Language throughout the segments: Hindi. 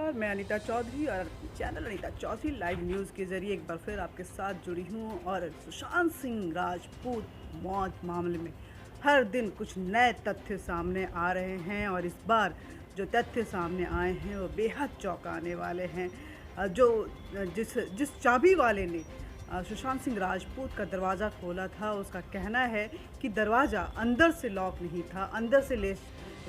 नमस्कार, मैं अनीता चौधरी और channel Anita Chaudhary live news के ज़रिए एक बार फिर आपके साथ जुड़ी हूँ। और सुशांत सिंह राजपूत मौत मामले में हर दिन कुछ नए तथ्य सामने आ रहे हैं और इस बार जो तथ्य सामने आए हैं वो बेहद चौंकाने वाले हैं। जो जिस चाबी वाले ने सुशांत सिंह राजपूत का दरवाज़ा खोला था, उसका कहना है कि दरवाज़ा अंदर से लॉक नहीं था, अंदर से लेस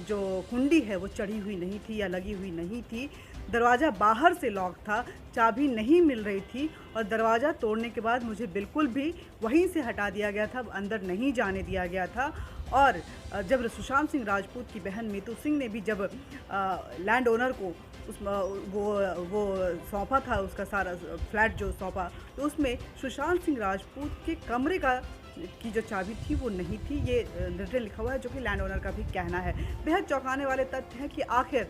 जो कुंडी है वो चढ़ी हुई नहीं थी या लगी हुई नहीं थी। दरवाज़ा बाहर से लॉक था, चाबी नहीं मिल रही थी और दरवाज़ा तोड़ने के बाद मुझे बिल्कुल भी वहीं से हटा दिया गया था, अंदर नहीं जाने दिया गया था। और जब सुशांत सिंह राजपूत की बहन मीतू सिंह ने भी जब लैंड ओनर को उस वो सौंपा था, उसका सारा फ्लैट जो सौंपा, तो उसमें सुशांत सिंह राजपूत के कमरे की जो चाबी थी वो नहीं थी, ये लिटरली लिखा हुआ है, जो कि लैंड ओनर का भी कहना है। बेहद चौंकाने वाले तथ्य हैं कि आखिर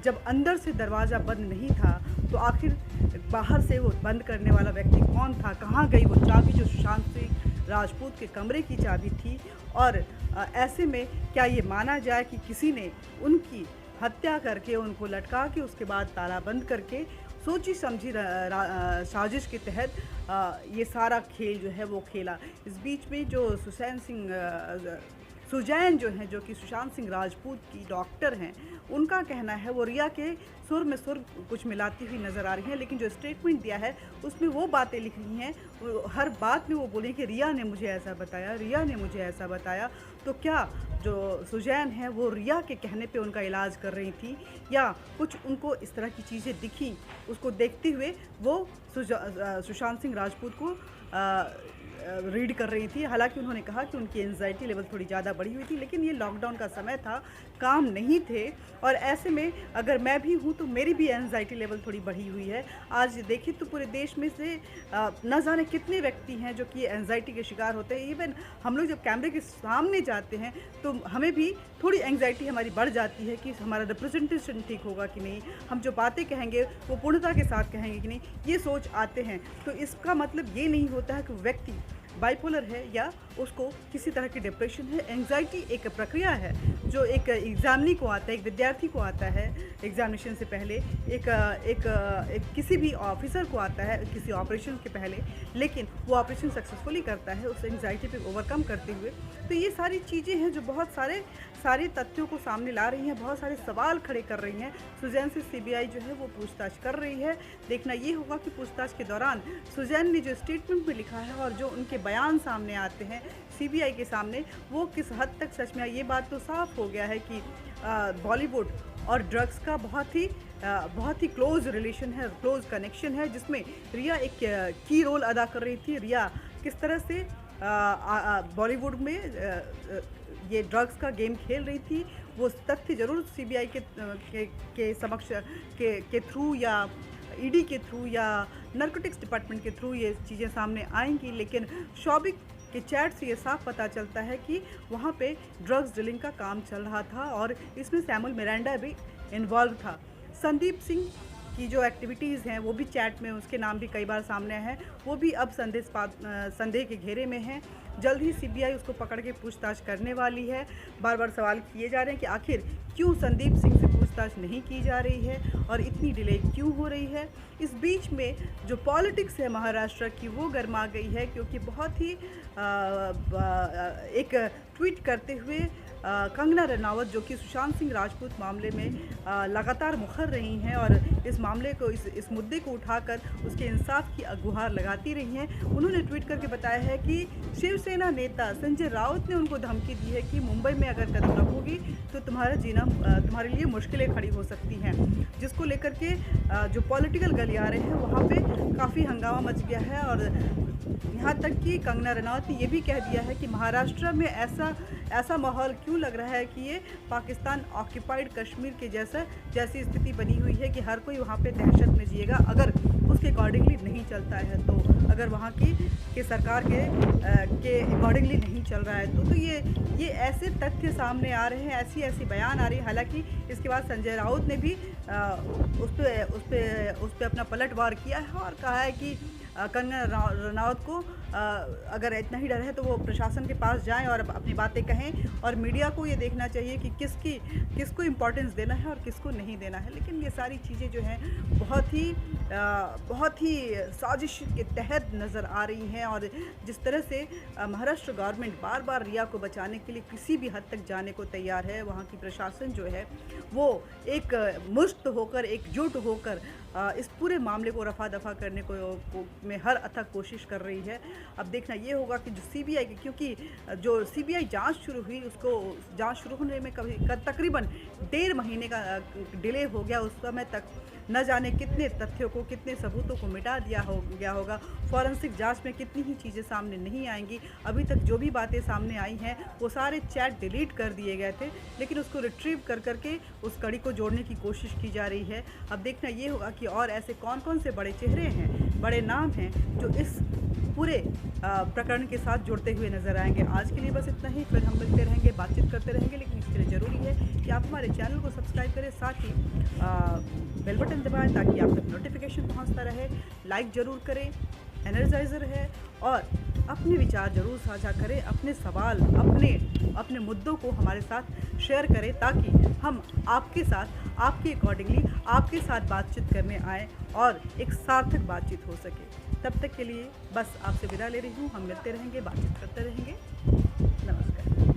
जब अंदर से दरवाज़ा बंद नहीं था तो आखिर बाहर से वो बंद करने वाला व्यक्ति कौन था, कहाँ गई वो चाबी जो सुशांत सिंह राजपूत के कमरे की चाबी थी। और ऐसे में क्या ये माना जाए कि किसी ने उनकी हत्या करके, उनको लटका के, उसके बाद ताला बंद करके सोची समझी साजिश के तहत ये सारा खेल जो है वो खेला। इस बीच में जो सुजैन जो हैं, जो कि सुशांत सिंह राजपूत की डॉक्टर हैं, उनका कहना है वो रिया के सुर में सुर कुछ मिलाती हुई नज़र आ रही हैं, लेकिन जो स्टेटमेंट दिया है उसमें वो बातें लिख रही हैं, हर बात में वो बोलें कि रिया ने मुझे ऐसा बताया, रिया ने मुझे ऐसा बताया। तो क्या जो सुजैन है वो रिया के कहने पे उनका इलाज कर रही थी या कुछ उनको इस तरह की चीज़ें दिखी, उसको देखते हुए वो सुशांत सिंह राजपूत को रीड कर रही थी। हालांकि उन्होंने कहा कि उनकी एंजाइटी लेवल थोड़ी ज़्यादा बढ़ी हुई थी, लेकिन ये लॉकडाउन का समय था, काम नहीं थे, और ऐसे में अगर मैं भी हूँ तो मेरी भी एंजाइटी लेवल थोड़ी बढ़ी हुई है। आज देखिए तो पूरे देश में से न जाने कितने व्यक्ति हैं जो कि एंजाइटी के शिकार होते हैं। इवन हम लोग जब कैमरे के सामने जाते हैं तो हमें भी थोड़ी एंजाइटी हमारी बढ़ जाती है कि हमारा रिप्रेजेंटेशन ठीक होगा कि नहीं, हम जो बातें कहेंगे वो पूर्णता के साथ कहेंगे कि नहीं, ये सोच आते हैं। तो इसका मतलब ये नहीं होता है कि व्यक्ति बाइपोलर है या उसको किसी तरह की डिप्रेशन है। एंजाइटी एक प्रक्रिया है जो एक एग्जामिनी को आता है, एक विद्यार्थी को आता है एग्जामिनेशन से पहले, एक किसी भी ऑफिसर को आता है किसी ऑपरेशन के पहले, लेकिन वो ऑपरेशन सक्सेसफुली करता है उस एंजाइटी पे ओवरकम करते हुए। तो ये सारी चीज़ें हैं जो बहुत सारे तथ्यों को सामने ला रही हैं, बहुत सारे सवाल खड़े कर रही हैं। सुजैन से सीबीआई जो है वो पूछताछ कर रही है। देखना ये होगा कि पूछताछ के दौरान सुजैन ने जो स्टेटमेंट में लिखा है और जो उनके बयान सामने आते हैं सीबीआई के सामने, वो किस हद तक सच में। ये बात तो साफ हो गया है कि बॉलीवुड और ड्रग्स का बहुत ही क्लोज रिलेशन है, क्लोज कनेक्शन है, जिसमें रिया एक की रोल अदा कर रही थी। रिया किस तरह से बॉलीवुड में ये ड्रग्स का गेम खेल रही थी, वो तथ्य जरूर सीबीआई के समक्ष के थ्रू या ईडी के थ्रू या नारकोटिक्स डिपार्टमेंट के थ्रू ये चीज़ें सामने आएंगी। लेकिन शौबिक के चैट से ये साफ पता चलता है कि वहाँ पे ड्रग्स डीलिंग का काम चल रहा था और इसमें सैमुअल मिरांडा भी इन्वॉल्व था। संदीप सिंह की जो एक्टिविटीज़ हैं वो भी चैट में, उसके नाम भी कई बार सामने हैं, वो भी अब संदेह के घेरे में हैं। जल्द ही सीबीआई उसको पकड़ के पूछताछ करने वाली है। बार बार सवाल किए जा रहे हैं कि आखिर क्यों संदीप सिंह से पूछताछ नहीं की जा रही है और इतनी डिले क्यों हो रही है। इस बीच में जो पॉलिटिक्स है महाराष्ट्र की वो गर्मा गई है, क्योंकि बहुत ही एक ट्वीट करते हुए कंगना रनावत, जो कि सुशांत सिंह राजपूत मामले में लगातार मुखर रही हैं और इस मामले को इस मुद्दे को उठाकर उसके इंसाफ की गुहार लगाती रही हैं, उन्होंने ट्वीट करके बताया है कि शिवसेना नेता संजय राउत ने उनको धमकी दी है कि मुंबई में अगर कदम रखोगी तो तुम्हारे लिए मुश्किलें खड़ी हो सकती हैं। जिसको लेकर के जो पॉलिटिकल गलियारे हैं वहाँ पे काफ़ी हंगामा मच गया है और यहाँ तक कि कंगना रनावत ने ये भी कह दिया है कि महाराष्ट्र में ऐसा माहौल क्यों लग रहा है कि ये पाकिस्तान ऑक्यूपाइड कश्मीर के जैसी स्थिति बनी हुई है कि हर कोई वहाँ पे दहशत में जिएगा अगर उसके अकॉर्डिंगली नहीं चलता है। तो अगर वहाँ की सरकार के अकॉर्डिंगली नहीं चल रहा है तो ये ऐसे तथ्य सामने आ रहे हैं, ऐसी बयान आ रही है। हालांकि इसके बाद संजय राउत ने भी उस पे अपना पलटवार किया है और कहा है कि कंगना रनावत को अगर इतना ही डर है तो वो प्रशासन के पास जाएं और अपनी बातें कहें, और मीडिया को ये देखना चाहिए कि किसको इम्पोर्टेंस देना है और किसको नहीं देना है। लेकिन ये सारी चीज़ें जो हैं बहुत ही साजिश के तहत नज़र आ रही हैं, और जिस तरह से महाराष्ट्र गवर्नमेंट बार बार रिया को बचाने के लिए किसी भी हद तक जाने को तैयार है, वहाँ की प्रशासन जो है वो एक मुश्त होकर, एकजुट होकर इस पूरे मामले को रफा दफा करने में हर अथक कोशिश कर रही है। अब देखना ये होगा कि जो सीबीआई की, क्योंकि जो सीबीआई जांच शुरू हुई, उसको जांच शुरू होने में तकरीबन 1.5 महीने का डिले हो गया। उस समय तक न जाने कितने तथ्यों को, कितने सबूतों को मिटा गया होगा। फॉरेंसिक जांच में कितनी ही चीज़ें सामने नहीं आएंगी। अभी तक जो भी बातें सामने आई हैं वो सारे चैट डिलीट कर दिए गए थे, लेकिन उसको रिट्रीव करके उस कड़ी को जोड़ने की कोशिश की जा रही है। अब देखना ये होगा कि और ऐसे कौन कौन से बड़े चेहरे हैं, बड़े नाम हैं जो इस पूरे प्रकरण के साथ जुड़ते हुए नजर आएंगे। आज के लिए बस इतना ही, फिर हम मिलते रहेंगे, बातचीत करते रहेंगे, लेकिन इसके लिए ज़रूरी है कि आप हमारे चैनल को सब्सक्राइब करें, साथ ही बेल बटन दबाएं ताकि आप तक नोटिफिकेशन पहुंचता रहे। लाइक ज़रूर करें, एनर्जाइज़र है, और अपने विचार ज़रूर साझा करें, अपने सवाल, अपने मुद्दों को हमारे साथ शेयर करें, ताकि हम आपके साथ, आपके अकॉर्डिंगली आपके साथ बातचीत करने आएँ और एक सार्थक बातचीत हो सके। तब तक के लिए बस आपसे विदा ले रही हूँ। हम मिलते रहेंगे, बातचीत करते रहेंगे। नमस्कार।